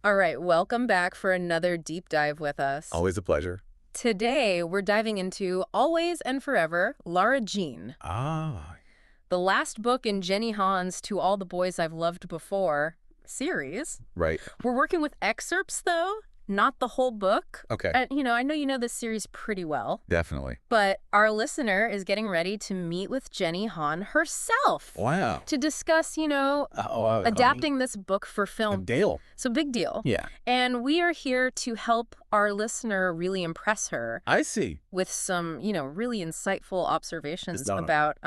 All right, welcome back for another deep dive with us. Always a pleasure. Today, we're diving into Always and Forever, Lara Jean. Ah, The last book in Jenny Han's To All the Boys I've Loved Before series. right. We're working with excerpts, though, not the whole book. Okay. I know you know this series pretty well, Definitely. but our listener is getting ready to meet with Jenny Han herself. Wow. To discuss, adapting this book for film. Dale. So big deal. Yeah. And we are here to help our listener really impress her I see. with some, really insightful observations Donna. about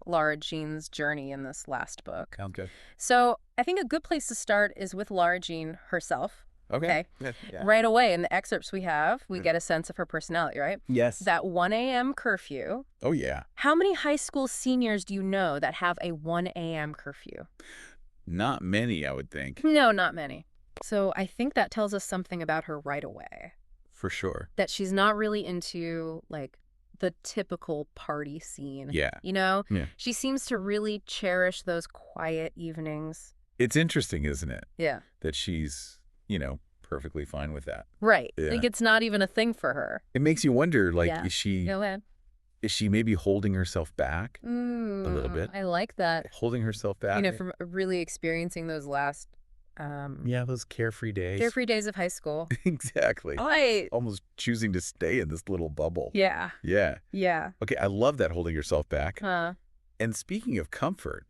Lara Jean's journey in this last book. Sounds good. So I think a good place to start is with Lara Jean herself. Okay. Okay. Yeah. Right away in the excerpts we have, we get a sense of her personality, right? Yes. That 1 a.m. curfew. Oh, yeah. How many high school seniors do you know that have a 1 a.m. curfew? Not many, I would think. No, not many. So I think that tells us something about her right away. For sure. That she's not really into, the typical party scene. Yeah. Yeah. She seems to really cherish those quiet evenings. It's interesting, isn't it? Yeah. That she's, perfectly fine with that. Right. Yeah. It's not even a thing for her. It makes you wonder, Yeah. is she Go ahead. maybe holding herself back a little bit? I like that. Holding herself back. From really experiencing those last those carefree days. carefree days of high school. Exactly. Right. Almost choosing to stay in this little bubble. Yeah. Yeah. Yeah. Okay, I love that, holding yourself back. And speaking of comfort,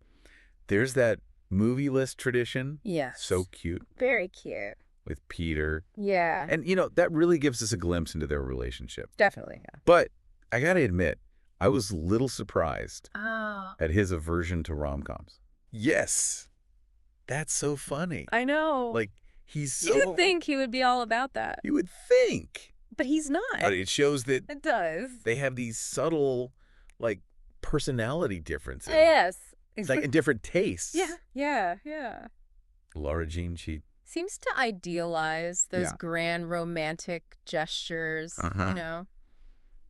there's that movie list tradition. Yes. So cute Very cute. with Peter. Yeah. And, that really gives us a glimpse into their relationship. Definitely. Yeah. But I got to admit, I was a little surprised Oh. at his aversion to rom-coms. Yes. That's so funny. I know. He's so... You'd think he would be all about that. You would think. But he's not. But it shows that It does. they have these subtle, personality differences. Yes. And different tastes. Yeah. Lara Jean, she... Seems to idealize those Yeah. grand romantic gestures, Uh-huh.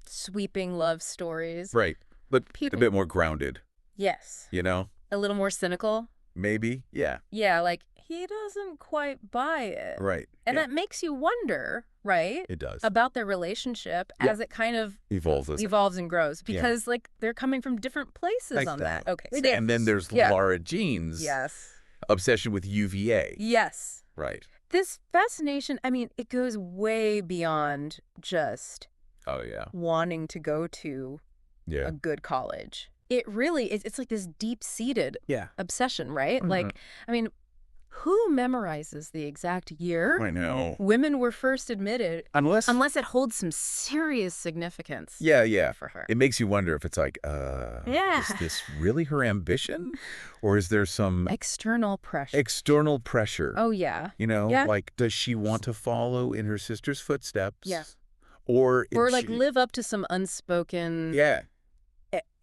Sweeping love stories. Right. But Peter- a bit more grounded, Yes. A little more cynical. Maybe? Yeah. Yeah, he doesn't quite buy it. Right. And yeah. that makes you wonder, right? It does. About their relationship Yeah. as it kind of Evolves. and grows. Because, they're coming from different places Like on that. that. Okay. And then there's Yeah. Lara Jean's Yes. obsession with UVA. Yes. Right. This fascination, it goes way beyond just Oh, yeah. wanting to go to Yeah. a good college. It really is. It's like this deep-seated Yeah. obsession, right? Mhm. Who memorizes the exact year I know. women were first admitted Unless it holds some serious significance Yeah. for her? It makes you wonder if it's Yeah. is this really her ambition? Or is there some External pressure. external pressure? Oh, yeah. Yeah. Does she want to follow in her sister's footsteps? Yeah. Or Or, she... live up to some unspoken Yeah,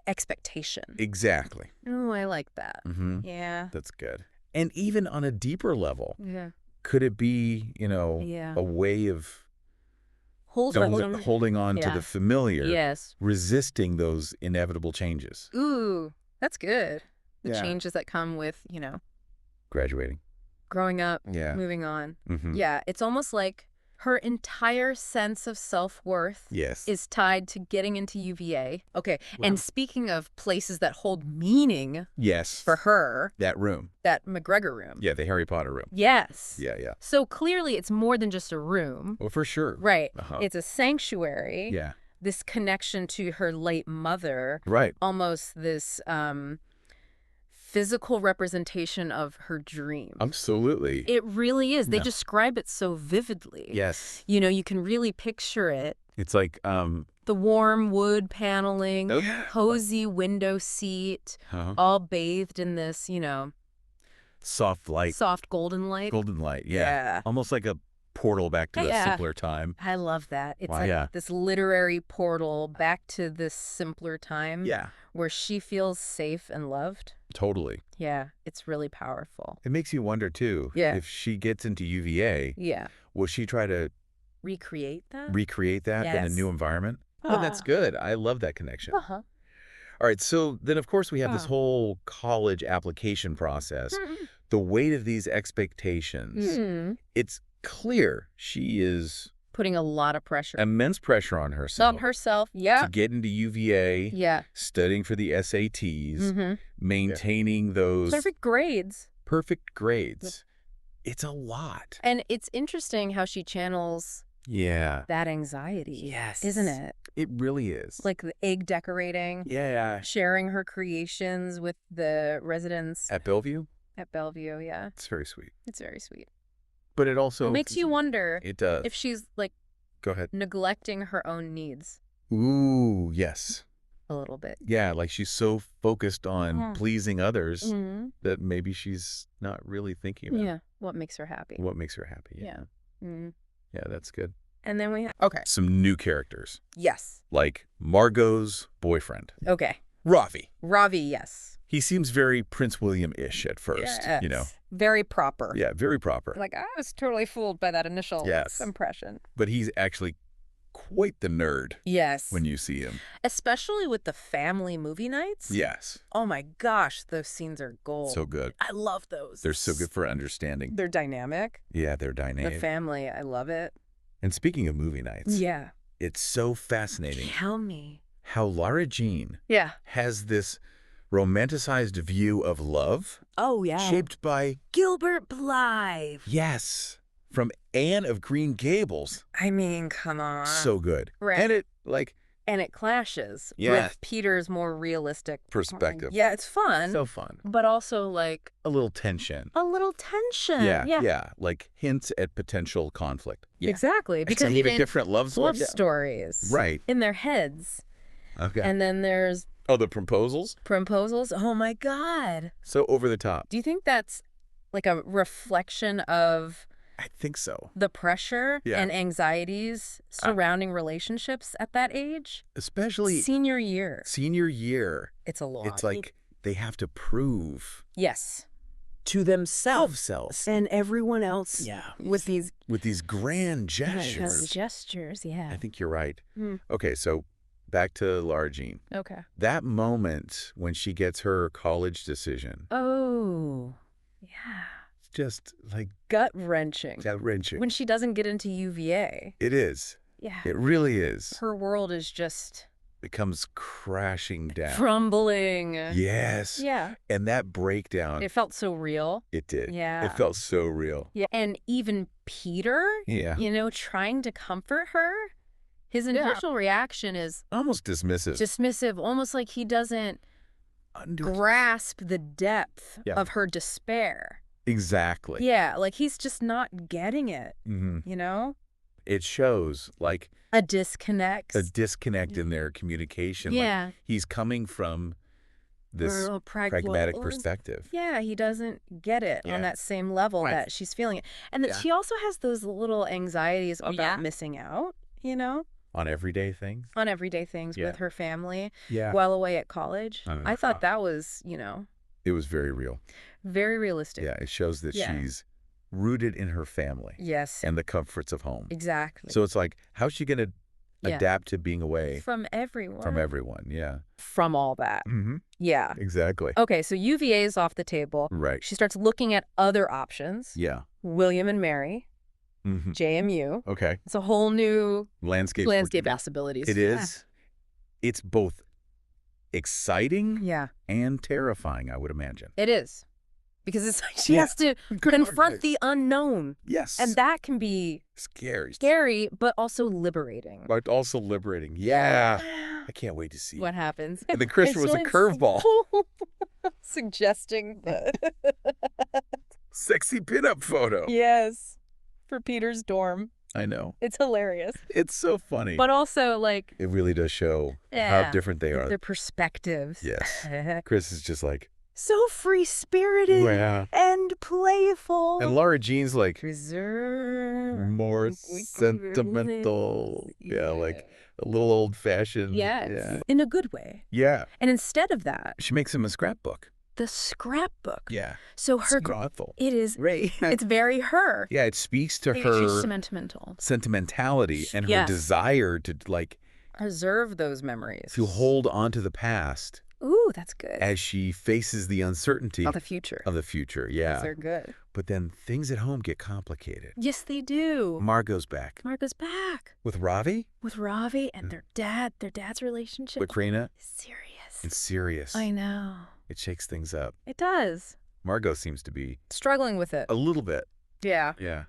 expectation. exactly. Oh, I like that. Mm-hmm. Yeah. That's good. And even on a deeper level, Yeah. could it be, Yeah. a way of Holding on to Yeah. the familiar, Yes. resisting those inevitable changes? Ooh, that's good. The Yeah. changes that come with, Graduating. growing up, Yeah. moving on. Mm-hmm. Yeah, it's almost like her entire sense of self-worth Yes. is tied to getting into UVA. Okay, Wow. and speaking of places that hold meaning Yes. for her, That room. that McGregor room. Yeah, the Harry Potter room. Yes. Yeah. So clearly it's more than just a room. Well, for sure. Right. Uh-huh. It's a sanctuary. Yeah. This connection to her late mother. Right. Almost this physical representation of her dream. Absolutely. It really is. They Yeah. describe it so vividly. Yes. You can really picture it. It's like, The warm wood paneling, Oh, yeah. cozy window seat, all bathed in this, soft light. soft golden light. Golden light. Yeah. Yeah. Almost like a portal back to a Yeah. simpler time. I love that. It's Wow, like yeah. this literary portal back to this simpler time Yeah. where she feels safe and loved. Totally. Yeah, it's really powerful. It makes you wonder, too, Yeah. if she gets into UVA, Yeah. will she try to Recreate that? recreate that in a Yes. new environment? Oh, that's Ah. good. I love that connection. Uh-huh. All right, so then, of course, we have this Ah. whole college application process. Mhm. the weight of these expectations. It's clear she is putting a lot of pressure. Immense pressure on herself. Yeah. To get into UVA. Yeah. Studying for the SATs. Maintaining those perfect grades. It's a lot. And it's interesting how she channels that anxiety. Yes. Isn't it? It really is. Like the egg decorating. Yeah. Sharing her creations with the residents. At Bellevue? At Bellevue, yeah. It's very sweet. It's very sweet. But it also... It makes you wonder it does. if she's, like... Go ahead. Neglecting her own needs. Ooh, yes. A little bit. Yeah, like she's so focused on pleasing others that maybe she's not really thinking about what makes her happy. What makes her happy, yeah. Yeah, that's good. And then we have... Some new characters. Yes. Like Margot's boyfriend. Okay. Ravi, yes. He seems very Prince William-ish at first, you know. Very proper. Yeah, very proper. Like, I was totally fooled by that initial impression. But he's actually quite the nerd. Yes. When you see him. Especially with the family movie nights. Yes. Oh my gosh, those scenes are gold. So good. I love those. They're so good for understanding. They're dynamic. Yeah, they're dynamic. The family, I love it. And speaking of movie nights. Yeah. It's so fascinating. Tell me. How Lara Jean has this romanticized view of love. Oh, yeah. Shaped by Gilbert Blythe. Yes. From Anne of Green Gables. I mean, come on. So good. Right. And it, like... And it clashes with Peter's more realistic... perspective. Yeah, it's fun. So fun. But also, like... A little tension. Yeah. Like hints at potential conflict. Yeah. Exactly. Because even different love stories. Right. In their heads. Okay. And then there's... Oh, the proposals? Oh, my God. So over the top. Do you think that's like a reflection of... I think so. The pressure and anxieties surrounding relationships at that age? Especially... Senior year. It's a lot. It's like they have to prove... Yes. To themselves. And everyone else. Yeah. With these grand gestures. Yeah. I think you're right. Okay, so... Back to Lara Jean. Okay. That moment when she gets her college decision. Oh, yeah. It's just like... Gut-wrenching. Gut-wrenching. When she doesn't get into UVA. It is. Yeah. It really is. Her world is just... Becomes crashing down. Crumbling. Yes. Yeah. And that breakdown... It felt so real. It did. Yeah. It felt so real. Yeah. And even Peter, you know, trying to comfort her... His initial reaction is... Almost dismissive. Almost like he doesn't grasp the depth of her despair. Exactly. Yeah, like he's just not getting it, you know? It shows, like... A disconnect. In their communication. Yeah. Like, he's coming from this pragmatic perspective. Yeah, he doesn't get it on that same level that she's feeling it. And that she also has those little anxieties about missing out, you know? On everyday things? On everyday things with her family Yeah. while away at college. I thought that was, you know... It was very real. Very realistic. Yeah, it shows that she's rooted in her family. Yes. And the comforts of home. Exactly. So it's like, how's she going to adapt to being away? From everyone. From all that. Yeah. Exactly. Okay, so UVA is off the table. Right. She starts looking at other options. Yeah. William and Mary. JMU. Okay. It's a whole new landscape possibilities. It is. It's both exciting and terrifying, I would imagine. It is. Because it's like she has to confront the unknown. Yes. And that can be scary, but also liberating. Yeah. I can't wait to see. What happens? And then Christopher was a curveball. Suggesting the sexy pinup photo. Yes. For Peter's dorm. I know. It's hilarious. It's so funny. But also, like... It really does show how different they are. Their perspectives. Yes. Chris is just like... So free-spirited and playful. And Lara Jean's like... Reserved. More sentimental. Yeah, like a little old-fashioned. Yes. Yeah. In a good way. Yeah. And instead of that... She makes him a scrapbook. The scrapbook. Yeah. So her... thoughtful. It is... Right. It's very her. Yeah, it speaks to her... She's sentimental. Sentimentality and her desire to, like... Preserve those memories. To hold on to the past Ooh, that's good. as she faces the uncertainty Of the future. Of the future, yeah. Those are good. But then things at home get complicated. Yes, they do. Margot's back. Margot's back. With Ravi? With Ravi and their dad's relationship. With Krina? Serious. It's serious. I know. It shakes things up. It does. Margot seems to be struggling with it. a little bit. Yeah. Yeah.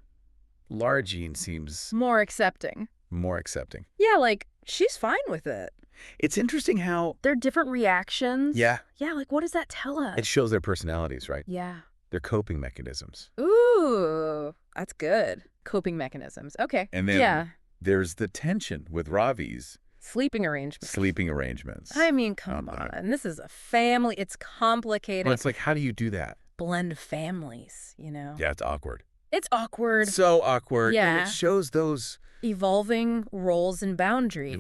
Lara Jean seems more accepting. More accepting. Yeah, like, she's fine with it. It's interesting how... They're different reactions. Yeah. Yeah, like, what does that tell us? It shows their personalities, right? Yeah. Their coping mechanisms. Ooh, that's good. Coping mechanisms. Okay. And then there's the tension with Ravi's sleeping arrangements. I mean, come on. This is a family. It's complicated. Well, it's like, how do you do that? Blend families, you know? Yeah, it's awkward. It's awkward. So awkward. Yeah. And it shows those... evolving roles and boundaries.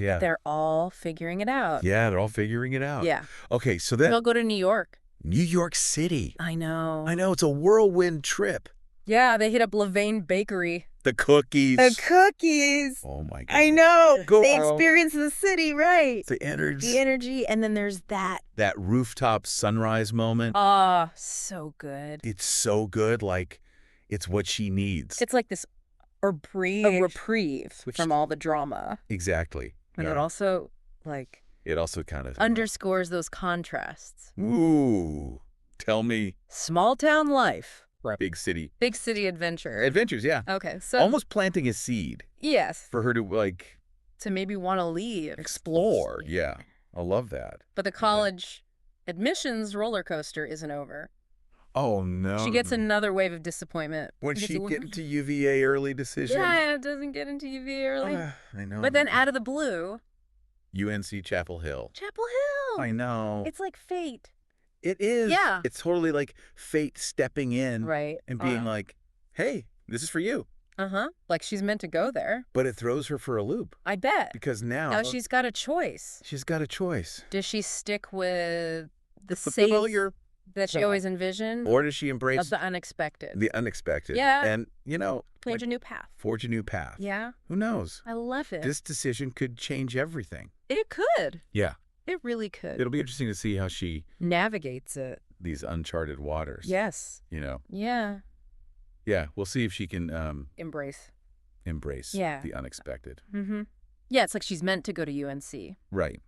Yeah. They're all figuring it out. Yeah, they're all figuring it out. Yeah. Okay, so then... they'll go to New York. New York City. I know. It's a whirlwind trip. Yeah, they hit up Levain Bakery. The cookies. Oh, my God. I know. They experience the city, right? The energy. And then there's that. That rooftop sunrise moment. Ah, so good. It's so good. Like, it's what she needs. It's like this reprieve from all the drama. Exactly. And it also, like... it also kind of... underscores those contrasts. Ooh. Tell me. Small town life. Big city. Big city adventure. Adventures, yeah. Okay, so... almost planting a seed. Yes. For her to, like... to maybe want to leave. Explore, yeah. I love that. But the college admissions roller coaster isn't over. Oh, no. She gets another wave of disappointment. When she gets into UVA early decision. Yeah, it doesn't get into UVA early. I know. But then out of the blue... UNC Chapel Hill. Chapel Hill! I know. It's like fate. It is. Yeah. It's totally like fate stepping in. Right. And being like, hey, this is for you. Uh-huh. Like she's meant to go there. But it throws her for a loop. I bet. Because now... now she's got a choice. She's got a choice. Does she stick with the safe that she always envisioned? Or does she embrace... of the unexpected. The unexpected. Yeah. And, forge a new path. Forge a new path. Yeah. Who knows? I love it. This decision could change everything. It could. Yeah. It really could. It'll be interesting to see how she... navigates it. These uncharted waters. Yes. Yeah. Yeah. We'll see if she can... embrace the unexpected. Mm-hmm. Yeah, it's like she's meant to go to UNC. Right.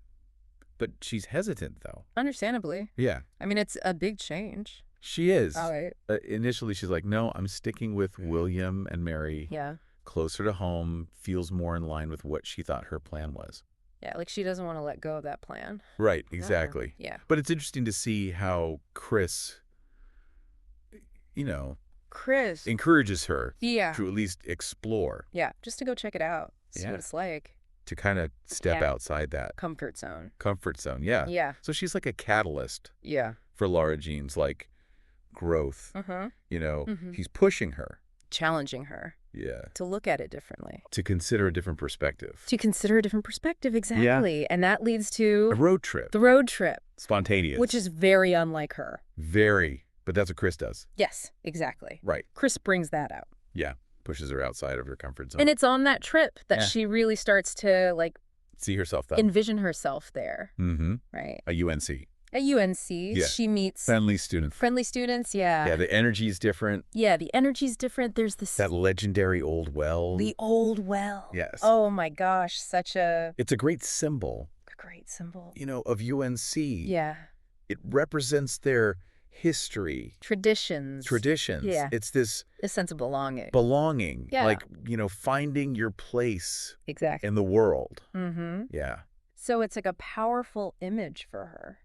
But she's hesitant, though. Understandably. Yeah. I mean, it's a big change. She is. All right. Initially, she's like, no, I'm sticking with William and Mary. Yeah. Closer to home, feels more in line with what she thought her plan was. Yeah, like she doesn't want to let go of that plan. Right, exactly. Yeah. But it's interesting to see how Chris, encourages her to at least explore. Yeah, just to go check it out, see what it's like. To kind of step outside that comfort zone. Yeah. Yeah. So she's like a catalyst. Yeah. For Lara Jean's like growth. Uh-huh. He's pushing her. Challenging her. Yeah. To look at it differently. To consider a different perspective. Exactly. Yeah. And that leads to... a road trip. The road trip. Spontaneous. Which is very unlike her. Very. But that's what Chris does. Yes, exactly. Right. Chris brings that out. Yeah. Pushes her outside of her comfort zone. And it's on that trip that she really starts to, like... see herself there. Envision herself there. Mm-hmm. Right. A UNC. At UNC, she meets... friendly students, yeah. Yeah, the energy's different. Yeah, the energy's different. There's this... that legendary old well. The old well. Yes. Oh, my gosh, such a... it's a great symbol. A great symbol. Of UNC. Yeah. It represents their history. Traditions. Yeah. It's this... a sense of belonging. Yeah. Like, finding your place... exactly. in the world. Mm-hmm. Yeah. So it's like a powerful image for her.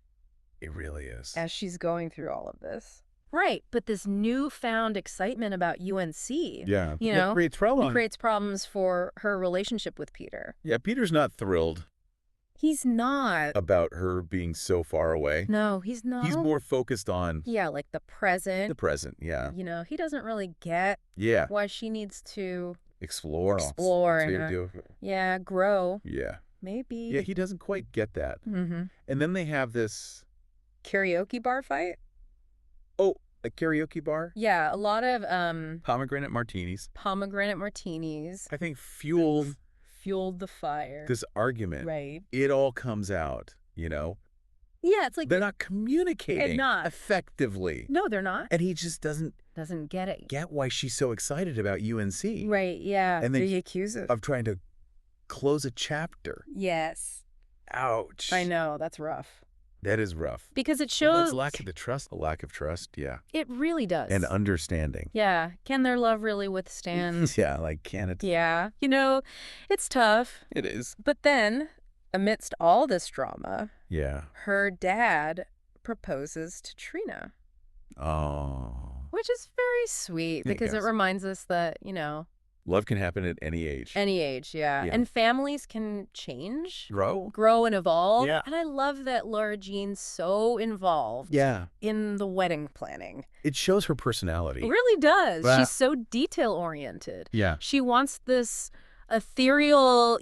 It really is. As she's going through all of this. Right, but this newfound excitement about UNC. Yeah. Creates problems for her relationship with Peter. Yeah, Peter's not thrilled. He's not. About her being so far away. No, he's not. He's more focused on... yeah, like the present. Yeah. He doesn't really get... yeah. why she needs to... explore. Yeah, grow. Yeah. Maybe. Yeah, he doesn't quite get that. Mm-hmm. And then they have this... karaoke bar fight? Oh, a karaoke bar? Yeah, a lot of... pomegranate martinis. I think fueled the fire. this argument. Right. It all comes out, Yeah, it's like they're not communicating not effectively. No, they're not. And he just doesn't get it. Get why she's so excited about UNC. Right, yeah. And then he accuses of trying to close a chapter. Yes. Ouch. I know, that's rough. That is rough. Because it shows... A lack of trust, yeah. It really does. And understanding. Yeah. Can their love really withstand? Yeah, like, can it? Yeah. It's tough. It is. But then, amidst all this drama, yeah, her dad proposes to Trina. Oh. Which is very sweet because it reminds us that, love can happen at any age. Any age, yeah. And families can change. Grow and evolve. Yeah. And I love that Lara Jean's so involved in the wedding planning. It shows her personality. It really does. Well, she's so detail-oriented. Yeah. She wants this ethereal,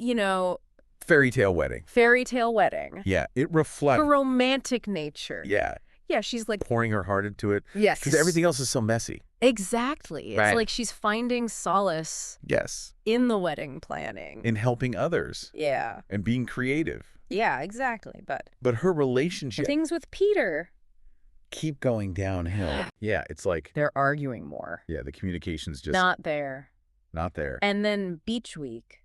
fairy tale wedding. Yeah, it reflects her romantic nature. Yeah. Yeah, she's like pouring her heart into it. Yes. Because everything else is so messy. Exactly. Right. It's like she's finding solace in the wedding planning. In helping others. Yeah. And being creative. Yeah, exactly. But her relationship. Things with Peter keep going downhill. Yeah, it's like they're arguing more. Yeah, the communication's just not there. And then Beach Week.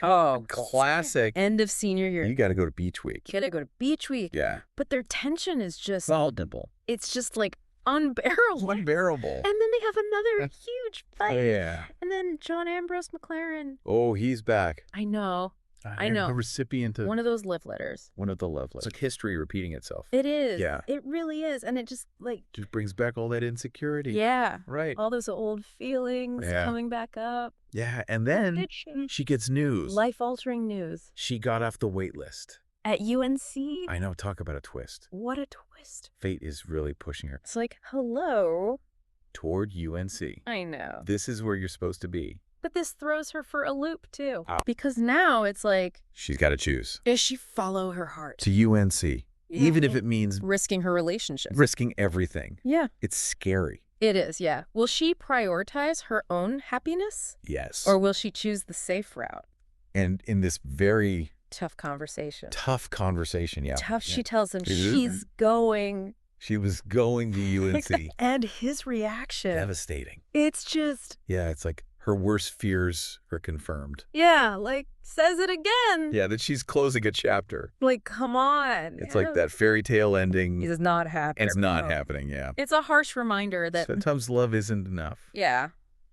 Oh, classic. End of senior year. You got to go to Beach Week. Yeah. But their tension is just vulnerable. It's just like unbearable. And then they have another huge fight. Oh, yeah. And then John Ambrose McLaren. Oh, he's back. I know. A recipient of one of those love letters. One of the love letters. It's like history repeating itself. It is. Yeah. It really is. And it just brings back all that insecurity. Yeah. Right. All those old feelings coming back up. Yeah. And then she gets news. Life-altering news. She got off the wait list. At UNC? I know. Talk about a twist. What a twist. Fate is really pushing her. It's like, hello. Toward UNC. I know. This is where you're supposed to be. But this throws her for a loop, too. Because now it's like... she's got to choose. Does she follow her heart? To UNC. Even if it means... risking her relationship. Risking everything. Yeah. It's scary. It is, yeah. Will she prioritize her own happiness? Yes. Or will she choose the safe route? And in this very... tough conversation, yeah. She tells him she's going... She was going to UNC. And his reaction... devastating. It's just... yeah, it's like... her worst fears are confirmed. Yeah, says it again. Yeah, that she's closing a chapter. Come on. It's like that fairy tale ending. It is not happening. It's not happening, yeah. It's a harsh reminder that... sometimes love isn't enough. Yeah.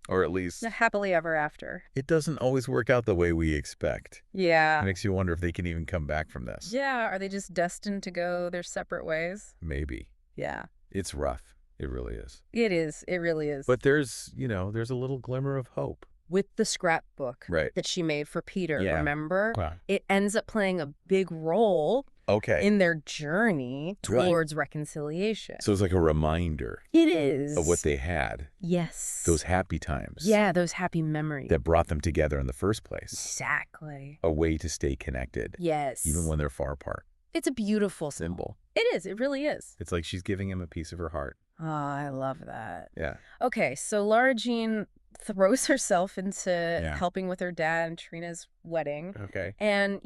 Or at least... happily ever after. It doesn't always work out the way we expect. Yeah. It makes you wonder if they can even come back from this. Yeah, are they just destined to go their separate ways? Maybe. Yeah. It's rough. It really is. It is. It really is. But there's a little glimmer of hope. With the scrapbook that she made for Peter, yeah. Remember? Wow. It ends up playing a big role in their journey towards reconciliation. So it's like a reminder. It is. Of what they had. Yes. Those happy times. Yeah, those happy memories. That brought them together in the first place. Exactly. A way to stay connected. Yes. Even when they're far apart. It's a beautiful symbol. It is. It really is. It's like she's giving him a piece of her heart. Oh, I love that. Yeah. Okay, so Lara Jean throws herself into helping with her dad and Trina's wedding. Okay. And,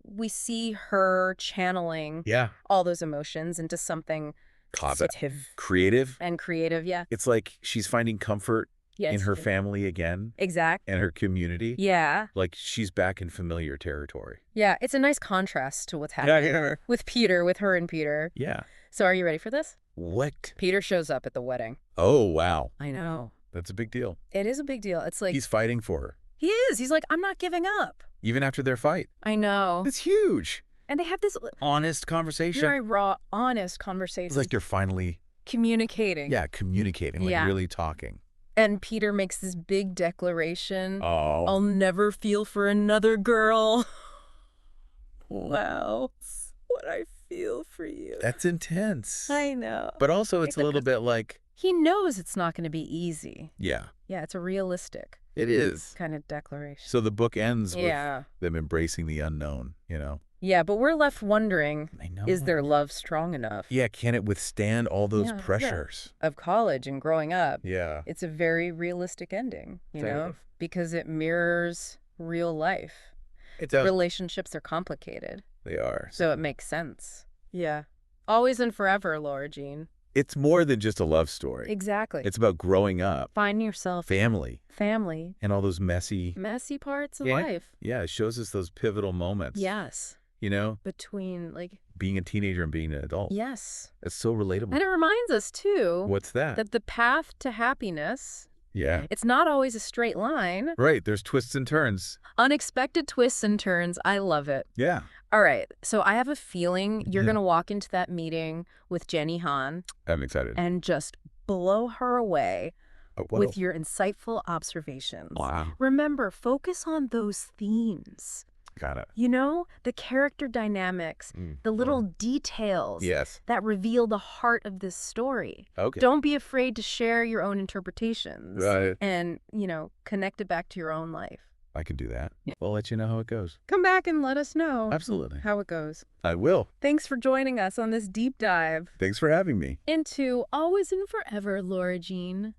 we see her channeling all those emotions into something positive. Creative. And creative, yeah. It's like she's finding comfort in her family again. Exactly. And her community. Yeah. Like she's back in familiar territory. Yeah, it's a nice contrast to what's happening with Peter, with her and Peter. Yeah. So are you ready for this? What? Peter shows up at the wedding. Oh, wow. I know. That's a big deal. It is a big deal. It's like... he's fighting for her. He is. He's like, I'm not giving up. Even after their fight. I know. It's huge. And they have this... honest conversation. Very raw, honest conversation. It's like they're finally... communicating. Yeah, communicating. Like really talking. And Peter makes this big declaration. Oh. I'll never feel for another girl. Wow. What I feel for you. That's intense. I know. But also it's a little bit like... he knows it's not going to be easy. Yeah. Yeah, it's a realistic. It is. Kind of declaration. So the book ends with them embracing the unknown, Yeah, but we're left wondering, is their love strong enough? Yeah, can it withstand all those pressures? Of college and growing up. Yeah. It's a very realistic ending, because it mirrors real life. It does. Relationships are complicated. They are. So it makes sense. Yeah. Always and forever, Lara Jean. It's more than just a love story. Exactly. It's about growing up. Finding yourself. Family. Family. And all those messy parts of life. Yeah, it shows us those pivotal moments. Yes. You know? Between, being a teenager and being an adult. Yes. It's so relatable. And it reminds us, too. What's that? That the path to happiness... Yeah. It's not always a straight line. Right. There's twists and turns. Unexpected twists and turns. I love it. Yeah. All right. So I have a feeling you're going to walk into that meeting with Jenny Han. I'm excited. And just blow her away with your insightful observations. Wow. Remember, focus on those themes. Got it. You know, the character dynamics, the little details that reveal the heart of this story. Okay. Don't be afraid to share your own interpretations. Right. And, connect it back to your own life. I can do that. Yeah. We'll let you know how it goes. Come back and let us know. Absolutely. How it goes. I will. Thanks for joining us on this deep dive. Thanks for having me. Into Always and Forever, Lara Jean.